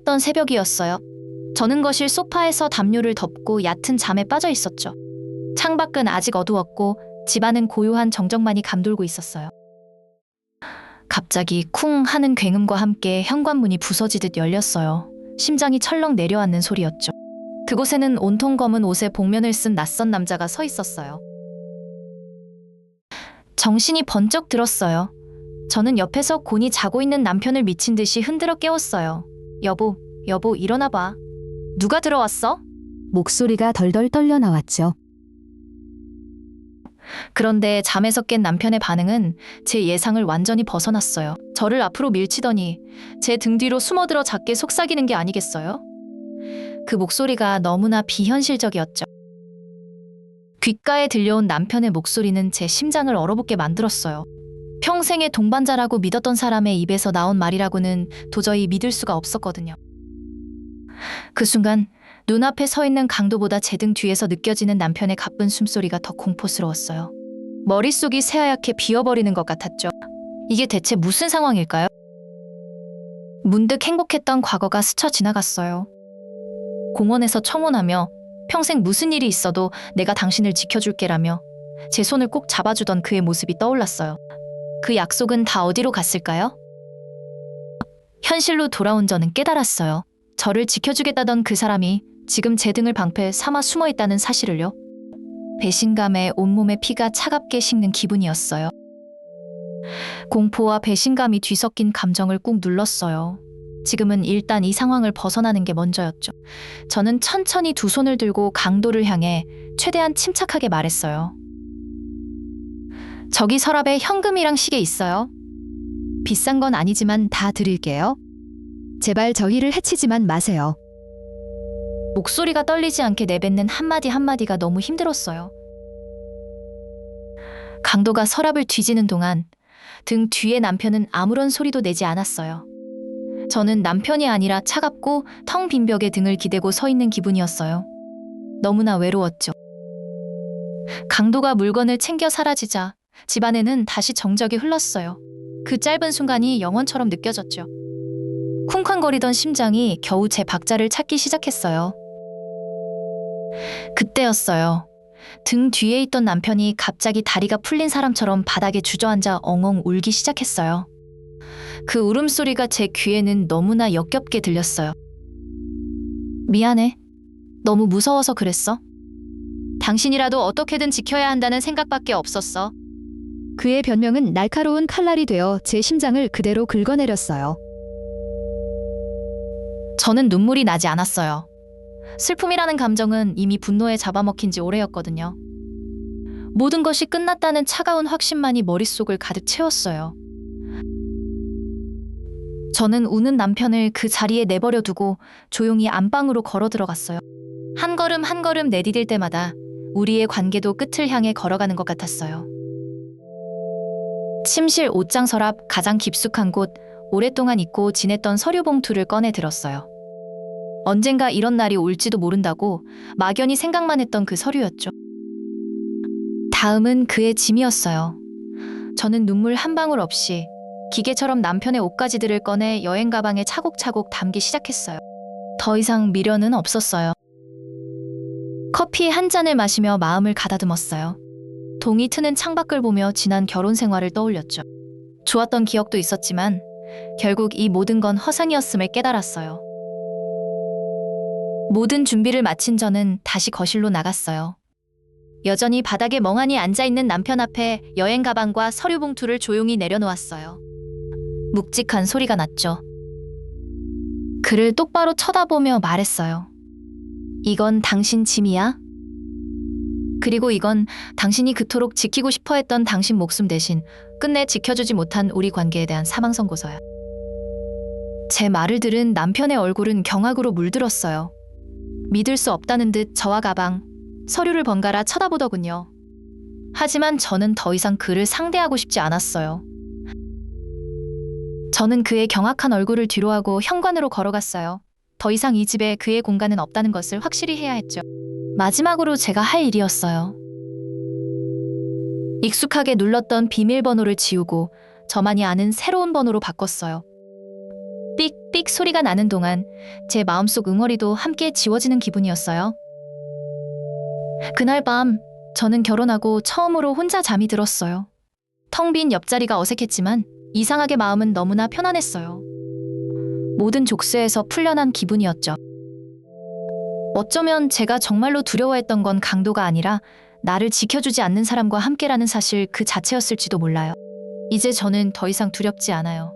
깜깜했던 새벽이었어요. 저는 거실 소파에서 담요를 덮고 얕은 잠에 빠져 있었죠. 창밖은 아직 어두웠고 집안은 고요한 정적만이 감돌고 있었어요. 갑자기 쿵 하는 굉음과 함께 현관문이 부서지듯 열렸어요. 심장이 철렁 내려앉는 소리였죠. 그곳에는 온통 검은 옷에 복면을 쓴 낯선 남자가 서 있었어요. 정신이 번쩍 들었어요. 저는 옆에서 곤히 자고 있는 남편을 미친 듯이 흔들어 깨웠어요. 여보, 일어나 봐. 누가 들어왔어? 목소리가 덜덜 떨려 나왔죠. 그런데 잠에서 깬 남편의 반응은 제 예상을 완전히 벗어났어요. 저를 앞으로 밀치더니 제 등 뒤로 숨어들어 작게 속삭이는 게 아니겠어요? 그 목소리가 너무나 비현실적이었죠. 귓가에 들려온 남편의 목소리는 제 심장을 얼어붙게 만들었어요. 평생의 동반자라고 믿었던 사람의 입에서 나온 말이라고는 도저히 믿을 수가 없었거든요. 그 순간 눈앞에 서 있는 강도보다 제 등 뒤에서 느껴지는 남편의 가쁜 숨소리가 더 공포스러웠어요. 머릿속이 새하얗게 비어버리는 것 같았죠. 이게 대체 무슨 상황일까요? 문득 행복했던 과거가 스쳐 지나갔어요. 공원에서 청혼하며 평생 무슨 일이 있어도 내가 당신을 지켜줄게라며 제 손을 꼭 잡아주던 그의 모습이 떠올랐어요. 그 약속은 다 어디로 갔을까요? 현실로 돌아온 저는 깨달았어요. 저를 지켜주겠다던 그 사람이 지금 제 등을 방패 삼아 숨어있다는 사실을요. 배신감에 온몸에 피가 차갑게 식는 기분이었어요. 공포와 배신감이 뒤섞인 감정을 꾹 눌렀어요. 지금은 일단 이 상황을 벗어나는 게 먼저였죠. 저는 천천히 두 손을 들고 강도를 향해 최대한 침착하게 말했어요. 저기 서랍에 현금이랑 시계 있어요. 비싼 건 아니지만 다 드릴게요. 제발 저희를 해치지만 마세요. 목소리가 떨리지 않게 내뱉는 한마디 한마디가 너무 힘들었어요. 강도가 서랍을 뒤지는 동안 등 뒤에 남편은 아무런 소리도 내지 않았어요. 저는 남편이 아니라 차갑고 텅 빈 벽에 등을 기대고 서 있는 기분이었어요. 너무나 외로웠죠. 강도가 물건을 챙겨 사라지자 집안에는 다시 정적이 흘렀어요. 그 짧은 순간이 영원처럼 느껴졌죠. 쿵쾅거리던 심장이 겨우 제 박자를 찾기 시작했어요. 그때였어요. 등 뒤에 있던 남편이 갑자기 다리가 풀린 사람처럼 바닥에 주저앉아 엉엉 울기 시작했어요. 그 울음소리가 제 귀에는 너무나 역겹게 들렸어요. 미안해. 너무 무서워서 그랬어. 당신이라도 어떻게든 지켜야 한다는 생각밖에 없었어. 그의 변명은 날카로운 칼날이 되어 제 심장을 그대로 긁어내렸어요. 저는 눈물이 나지 않았어요. 슬픔이라는 감정은 이미 분노에 잡아먹힌 지 오래였거든요. 모든 것이 끝났다는 차가운 확신만이 머릿속을 가득 채웠어요. 저는 우는 남편을 그 자리에 내버려 두고 조용히 안방으로 걸어 들어갔어요. 한 걸음 한 걸음 내디딜 때마다 우리의 관계도 끝을 향해 걸어가는 것 같았어요. 침실 옷장 서랍 가장 깊숙한 곳, 오랫동안 잊고 지냈던 서류 봉투를 꺼내 들었어요. 언젠가 이런 날이 올지도 모른다고 막연히 생각만 했던 그 서류였죠. 다음은 그의 짐이었어요. 저는 눈물 한 방울 없이 기계처럼 남편의 옷가지들을 꺼내 여행 가방에 차곡차곡 담기 시작했어요. 더 이상 미련은 없었어요. 커피 한 잔을 마시며 마음을 가다듬었어요. 동이 트는 창밖을 보며 지난 결혼 생활을 떠올렸죠. 좋았던 기억도 있었지만 결국 이 모든 건 허상이었음을 깨달았어요. 모든 준비를 마친 저는 다시 거실로 나갔어요. 여전히 바닥에 멍하니 앉아있는 남편 앞에 여행 가방과 서류 봉투를 조용히 내려놓았어요. 묵직한 소리가 났죠. 그를 똑바로 쳐다보며 말했어요. 이건 당신 짐이야? 그리고 이건 당신이 그토록 지키고 싶어 했던 당신 목숨 대신 끝내 지켜주지 못한 우리 관계에 대한 사망 선고서야. 제 말을 들은 남편의 얼굴은 경악으로 물들었어요. 믿을 수 없다는 듯 저와 가방, 서류를 번갈아 쳐다보더군요. 하지만 저는 더 이상 그를 상대하고 싶지 않았어요. 저는 그의 경악한 얼굴을 뒤로하고 현관으로 걸어갔어요. 더 이상 이 집에 그의 공간은 없다는 것을 확실히 해야 했죠. 마지막으로 제가 할 일이었어요. 익숙하게 눌렀던 비밀번호를 지우고 저만이 아는 새로운 번호로 바꿨어요. 삑삑 삑 소리가 나는 동안 제 마음속 응어리도 함께 지워지는 기분이었어요. 그날 밤 저는 결혼하고 처음으로 혼자 잠이 들었어요. 텅 빈 옆자리가 어색했지만 이상하게 마음은 너무나 편안했어요. 모든 족쇄에서 풀려난 기분이었죠. 어쩌면 제가 정말로 두려워했던 건 강도가 아니라 나를 지켜주지 않는 사람과 함께라는 사실 그 자체였을지도 몰라요. 이제 저는 더 이상 두렵지 않아요.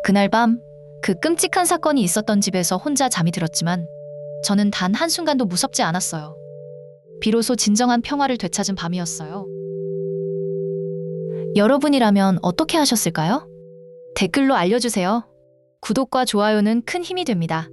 그날 밤 그 끔찍한 사건이 있었던 집에서 혼자 잠이 들었지만 저는 단 한순간도 무섭지 않았어요. 비로소 진정한 평화를 되찾은 밤이었어요. 여러분이라면 어떻게 하셨을까요? 댓글로 알려주세요. 구독과 좋아요는 큰 힘이 됩니다.